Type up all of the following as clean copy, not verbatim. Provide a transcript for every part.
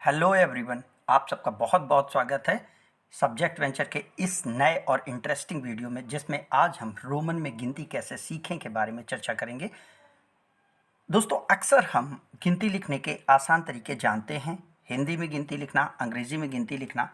Hello everyone, आप सबका बहुत बहुत स्वागत है सब्जेक्ट वेंचर के इस नए और इंटरेस्टिंग वीडियो में, जिसमें आज हम रोमन में गिनती कैसे सीखें के बारे में चर्चा करेंगे। दोस्तों, अक्सर हम गिनती लिखने के आसान तरीके जानते हैं। हिंदी में गिनती लिखना, अंग्रेज़ी में गिनती लिखना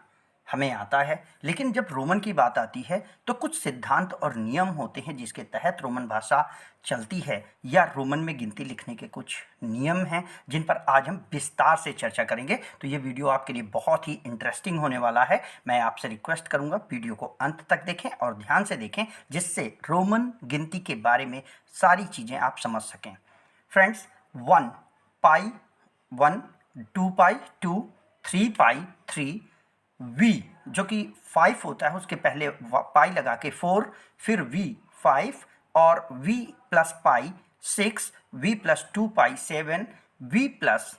हमें आता है, लेकिन जब रोमन की बात आती है तो कुछ सिद्धांत और नियम होते हैं जिसके तहत रोमन भाषा चलती है, या रोमन में गिनती लिखने के कुछ नियम हैं जिन पर आज हम विस्तार से चर्चा करेंगे। तो ये वीडियो आपके लिए बहुत ही इंटरेस्टिंग होने वाला है। मैं आपसे रिक्वेस्ट करूंगा वीडियो को अंत तक देखें और ध्यान से देखें, जिससे रोमन गिनती के बारे में सारी चीज़ें आप समझ सकें। फ्रेंड्स, 1 पाई 1, 2 पाई 2, 3 पाई 3, v जो कि 5 होता है उसके पहले पाई लगा के 4, फिर v 5 और v plus pi 6, v plus 2 पाई 7, v प्लस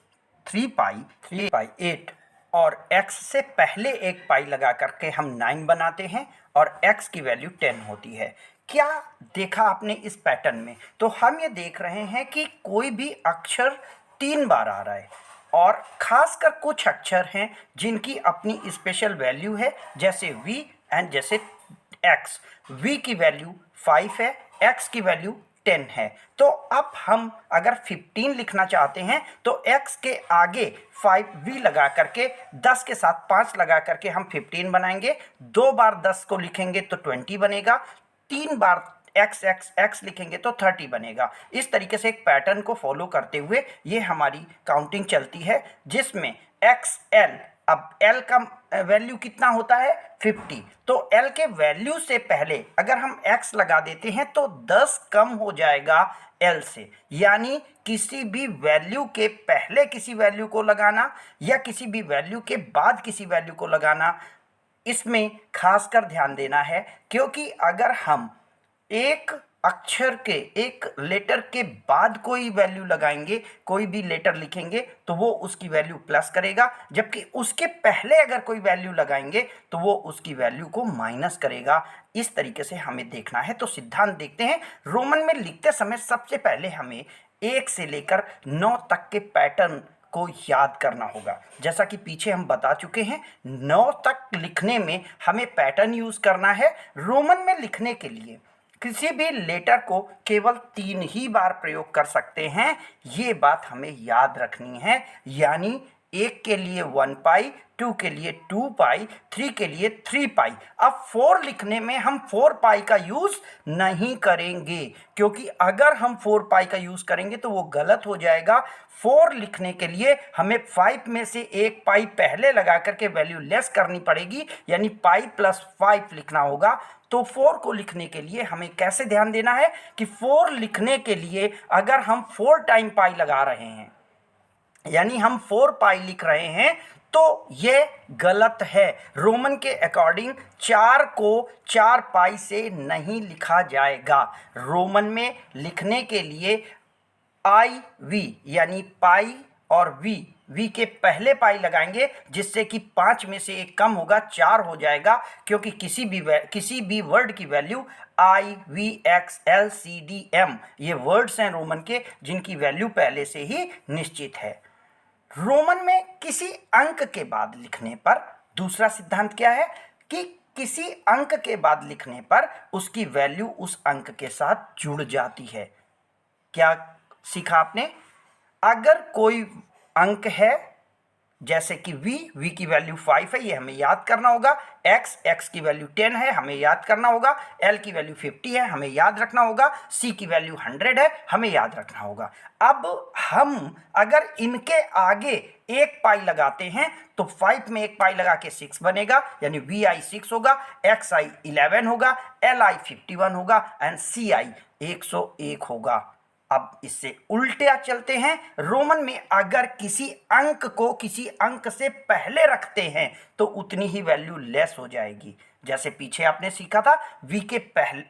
3 पाई 8 और x से पहले एक पाई लगा करके हम 9 बनाते हैं और x की वैल्यू 10 होती है। क्या देखा आपने इस पैटर्न में? तो हम ये देख रहे हैं कि कोई भी अक्षर 3 बार आ रहा है और खासकर कुछ अक्षर हैं जिनकी अपनी स्पेशल वैल्यू है, जैसे v एंड जैसे x। v की वैल्यू 5 है, x की वैल्यू 10 है। तो अब हम अगर 15 लिखना चाहते हैं तो x के आगे 5v लगा करके 10 के साथ 5 लगा करके हम 15 बनाएंगे। 2 बार 10 को लिखेंगे तो 20 बनेगा, 3 बार x लिखेंगे तो 30 बनेगा। इस तरीके से एक पैटर्न को फॉलो करते हुए ये हमारी काउंटिंग चलती है, जिसमें xl, अब l का वैल्यू कितना होता है 50, तो l के वैल्यू से पहले अगर हम x लगा देते हैं तो 10 कम हो जाएगा l से। यानी किसी भी वैल्यू के पहले किसी वैल्यू को लगाना या किसी भी वैल्यू के बाद किसी वैल्यू को लगाना, इसमें खासकर ध्यान देना है, क्योंकि अगर हम एक अक्षर के, एक लेटर के बाद कोई वैल्यू लगाएंगे, कोई भी लेटर लिखेंगे तो वो उसकी वैल्यू प्लस करेगा, जबकि उसके पहले अगर कोई वैल्यू लगाएंगे तो वो उसकी वैल्यू को माइनस करेगा। इस तरीके से हमें देखना है। तो सिद्धांत देखते हैं। रोमन में लिखते समय सबसे पहले हमें 1 से लेकर 9 तक के पैटर्न को याद करना होगा। जैसा कि पीछे हम बता चुके हैं, 9 तक लिखने में हमें पैटर्न यूज करना है। रोमन में लिखने के लिए किसी भी लेटर को केवल 3 ही बार प्रयोग कर सकते हैं, ये बात हमें याद रखनी है। यानी 1 के लिए 1 पाई, 2 के लिए 2 पाई, 3 के लिए 3 पाई। अब 4 लिखने में हम 4 पाई का यूज़ नहीं करेंगे, क्योंकि अगर हम 4 पाई का यूज़ करेंगे तो वो गलत हो जाएगा। 4 लिखने के लिए हमें 5 में से 1 पाई पहले लगा करके वैल्यू लेस करनी पड़ेगी, यानी पाई प्लस 5 लिखना होगा। तो 4 को लिखने के लिए हमें कैसे ध्यान देना है कि 4 लिखने के लिए अगर हम 4 टाइम पाई लगा रहे हैं, यानी हम 4 पाई लिख रहे हैं, तो ये गलत है। रोमन के अकॉर्डिंग 4 को 4 पाई से नहीं लिखा जाएगा। रोमन में लिखने के लिए आई वी यानी पाई और वी के पहले पाई लगाएंगे, जिससे कि 5 में से 1 कम होगा, 4 हो जाएगा, क्योंकि किसी भी वर्ड की value I V X L C D M ये वर्ड्स हैं रोमन के, जिनकी वैल्यू पहले से ही निश्चित है। रोमन में किसी अंक के बाद लिखने पर दूसरा सिद्धांत क्या है कि किसी अंक के बाद लिखने पर उसकी वैल्यू उस अंक के साथ जुड़ जाती है। क्या सीखा आपने? अगर कोई अंक है, जैसे कि v की वैल्यू 5 है, ये हमें याद करना होगा। x की वैल्यू 10 है, हमें याद करना होगा। l की वैल्यू 50 है, हमें याद रखना होगा। c की वैल्यू 100 है, हमें याद रखना होगा। अब हम अगर इनके आगे 1 पाई लगाते हैं तो 5 में 1 पाई लगा के 6 बनेगा, यानी vi 6 होगा, xi 11 होगा, li 51 होगा एंड ci 101 होगा। अब इससे उल्टा चलते हैं। रोमन में अगर किसी अंक को किसी अंक से पहले रखते हैं तो उतनी ही वैल्यू लेस हो जाएगी। जैसे पीछे आपने सीखा था, v के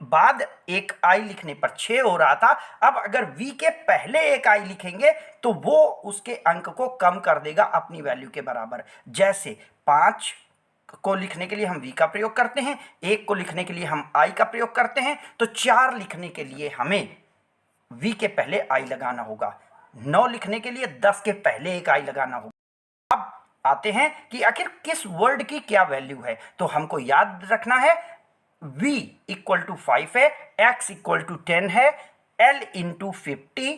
बाद एक i लिखने पर 6 हो रहा था। अब अगर v के पहले एक i लिखेंगे तो वो उसके अंक को कम कर देगा अपनी वैल्यू के बराबर। जैसे 5 को लिखने के लिए हम v का प्रयोग करते हैं, 1 को लिखने के लिए हम i का प्रयोग करते हैं, तो 4 लिखने के लिए हमें v के पहले i लगाना होगा। 9 लिखने के लिए 10 के पहले एक i लगाना होगा। अब आते हैं कि आखिर किस वर्ड की क्या वैल्यू है। तो हमको याद रखना है v इक्वल टू 5 है, x इक्वल टू 10 है, l इंटू 50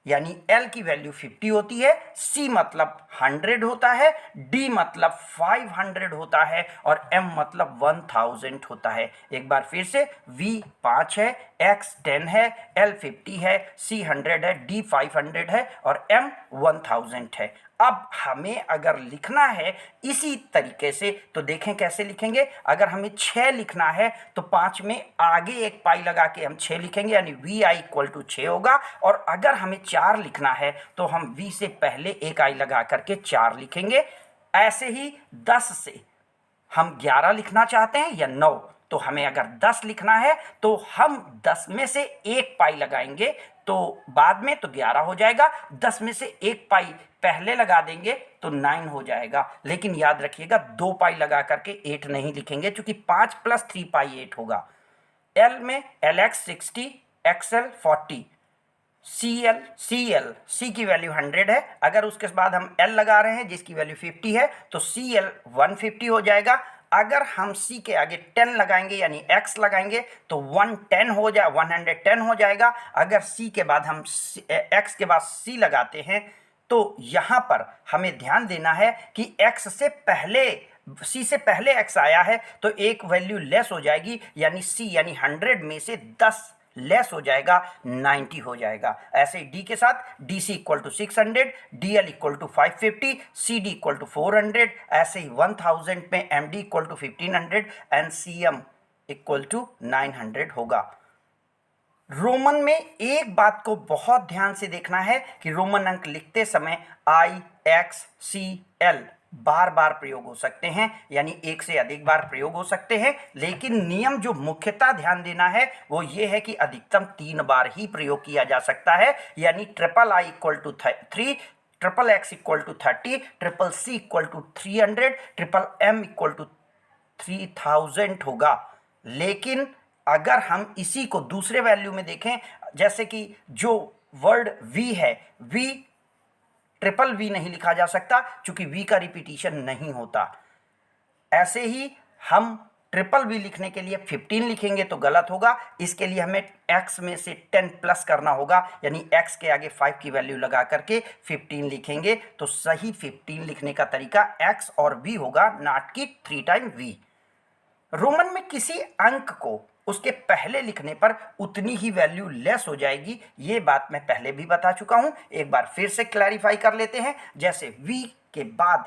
यानी l की वैल्यू 50 होती है, c मतलब 100 होता है, d मतलब 500 होता है और m मतलब 1000 होता है। एक बार फिर से v 5 है, x 10 है, l 50 है, c 100 है, d 500 है और m 1000 है। अब हमें अगर लिखना है इसी तरीके से तो देखें कैसे लिखेंगे। अगर हमें 6 लिखना है तो 5 में आगे एक पाई लगा के हम 6 लिखेंगे यानी वी आई इक्वल टू 6 होगा। और अगर हमें 4 लिखना है तो हम वी से पहले एक आई लगा करके 4 लिखेंगे। ऐसे ही 10 से हम 11 लिखना चाहते हैं या 9 तो हमें अगर 10 लिखना है तो हम 10 में से एक पाई लगाएंगे तो बाद में तो 11 हो जाएगा, 10 में से एक पाई पहले लगा देंगे तो 9 हो जाएगा। लेकिन याद रखिएगा 2 पाई लगा करके 8 नहीं लिखेंगे क्योंकि 5 प्लस 3 पाई 8 होगा। एल में LX 60, XL 40, सी की वैल्यू 100 है। अगर उसके बाद हम L लगा रहे हैं जिसकी वैल्यू 50 है तो CL 150 हो जाएगा। अगर हम C के आगे 10 लगाएंगे यानी X लगाएंगे तो 110 हो जाए 110 हो जाएगा। अगर C के बाद हम X के बाद C लगाते हैं तो यहाँ पर हमें ध्यान देना है कि X से पहले C से पहले X आया है तो एक वैल्यू लेस हो जाएगी यानी C यानी 100 में से 10 लेस हो जाएगा, 90 हो जाएगा। ऐसे ही D के साथ DC equal to 600, DL equal to 550, CD equal to 400, ऐसे ही 1000 में MD इक्वल टू 1500 एंड CM इक्वल टू 900 होगा। रोमन में एक बात को बहुत ध्यान से देखना है कि रोमन अंक लिखते समय I, X, C, L बार बार प्रयोग हो सकते हैं यानी एक से अधिक बार प्रयोग हो सकते हैं। लेकिन नियम जो मुख्यतः ध्यान देना है वो ये है कि अधिकतम 3 बार ही प्रयोग किया जा सकता है यानी triple I equal to 3, triple X equal to 30, triple C equal to 300, triple M equal to 3000 होगा। लेकिन अगर हम इसी को दूसरे वैल्यू में देखें जैसे कि जो वर्ड V है, V ट्रिपल V नहीं लिखा जा सकता क्योंकि V का रिपीटिशन नहीं होता। ऐसे ही हम ट्रिपल V लिखने के लिए 15 लिखेंगे तो गलत होगा। इसके लिए हमें X में से 10 प्लस करना होगा यानी X के आगे 5 की वैल्यू लगा करके 15 लिखेंगे तो सही 15 लिखने का तरीका X और V होगा, नॉट कि 3 टाइम V। रोमन में किसी अंक को उसके पहले लिखने पर उतनी ही वैल्यू लेस हो जाएगी, ये बात मैं पहले भी बता चुका हूं। एक बार फिर से क्लैरिफाई कर लेते हैं। जैसे V के बाद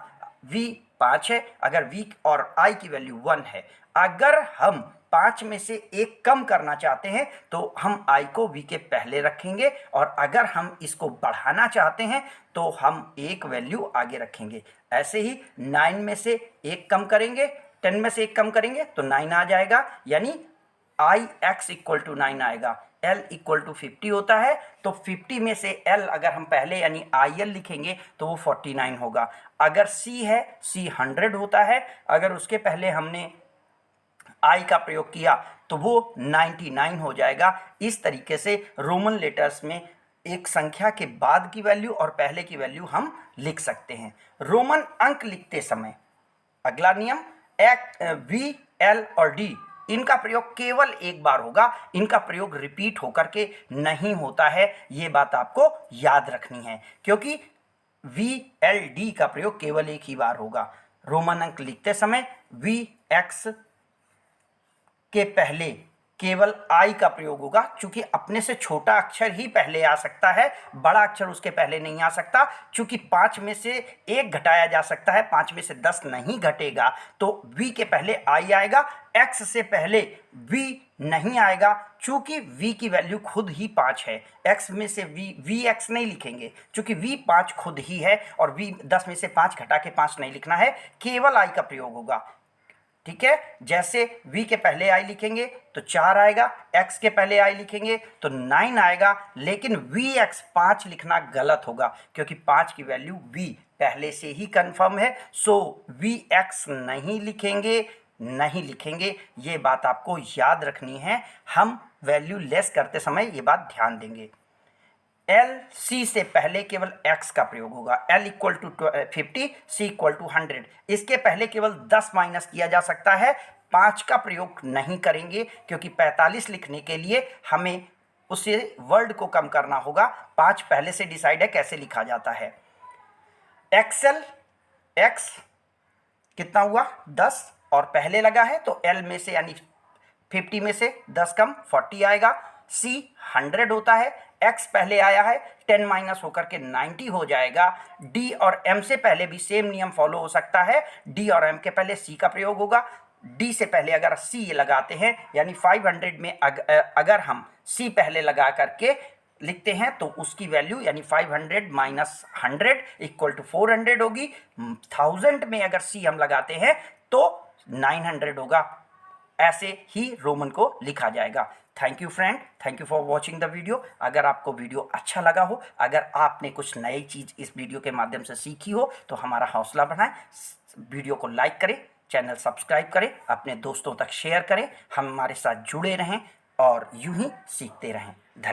V 5 है, अगर V और I की वैल्यू 1 है, अगर हम 5 में से एक कम करना चाहते हैं तो हम I को V के पहले रखेंगे और अगर हम इसको बढ़ाना चाहते हैं तो हम एक वैल्यू आगे रखेंगे। ऐसे ही 9 में से एक कम करेंगे, 10 में से एक कम करेंगे तो 9 आ जाएगा यानी IX इक्वल टू 9 आएगा। L इक्वल टू 50 होता है तो 50 में से L अगर हम पहले यानी IL लिखेंगे तो वो 49 होगा। अगर C है, C 100 होता है, अगर उसके पहले हमने I का प्रयोग किया तो वो 99 हो जाएगा। इस तरीके से रोमन लेटर्स में एक संख्या के बाद की वैल्यू और पहले की वैल्यू हम लिख सकते हैं। रोमन अंक लिखते समय अगला नियम V, L और D इनका प्रयोग केवल एक बार होगा, इनका प्रयोग रिपीट होकर के नहीं होता है। ये बात आपको याद रखनी है क्योंकि V, L, D का प्रयोग केवल एक ही बार होगा। रोमन अंक लिखते समय V, X के पहले केवल I का प्रयोग होगा क्योंकि अपने से छोटा अक्षर ही पहले आ सकता है, बड़ा अक्षर उसके पहले नहीं आ सकता। क्योंकि 5 में से 1 घटाया जा सकता है, 5 में से 10 नहीं घटेगा तो V के पहले I आएगा, X से पहले V नहीं आएगा क्योंकि V की वैल्यू खुद ही 5 है। X में से VX नहीं लिखेंगे क्योंकि V 5 खुद ही है और V 10 में से 5 घटा के 5 नहीं लिखना है, केवल I का प्रयोग होगा। ठीक है, जैसे V के पहले I लिखेंगे तो 4 आएगा, X के पहले I लिखेंगे तो 9 आएगा, लेकिन VX 5 लिखना गलत होगा क्योंकि 5 की वैल्यू V पहले से ही कंफर्म है। सो VX नहीं लिखेंगे, ये बात आपको याद रखनी है। हम वैल्यू लेस करते समय ये बात ध्यान देंगे। एल सी से पहले केवल एक्स का प्रयोग होगा। L equal to 50, C equal to 100। इसके पहले केवल 10 माइनस किया जा सकता है, 5 का प्रयोग नहीं करेंगे, क्योंकि 45 लिखने के लिए हमें उसे वर्ड को कम करना होगा। 5 पहले से डिसाइड है कैसे लिखा जाता है। एक्सएल, एक्स कितना हुआ 10 और पहले लगा है तो एल में से यानी 50 में से 10 कम 40 आएगा। सी 100 होता है, एक्स पहले आया है, 10 माइनस होकर के 90 हो जाएगा। डी और एम से पहले भी सेम नियम फॉलो हो सकता है, डी और एम के पहले सी का प्रयोग होगा। डी से पहले अगर सी लगाते हैं यानी 500 में अगर हम सी पहले लगा करके लिखते हैं तो उसकी वैल्यू यानी 500 माइनस 100 इक्वल टू 400 होगी। 1000 में अगर सी हम लगाते हैं तो 900 होगा। ऐसे ही रोमन को लिखा जाएगा। Thank you friend, thank you for watching the video. अगर आपको वीडियो अच्छा लगा हो, अगर आपने कुछ नई चीज़ इस वीडियो के माध्यम से सीखी हो तो हमारा हौसला बढ़ाएं। वीडियो को लाइक करें, चैनल सब्सक्राइब करें, अपने दोस्तों तक शेयर करें, हम हमारे साथ जुड़े रहें और यूं ही सीखते रहें।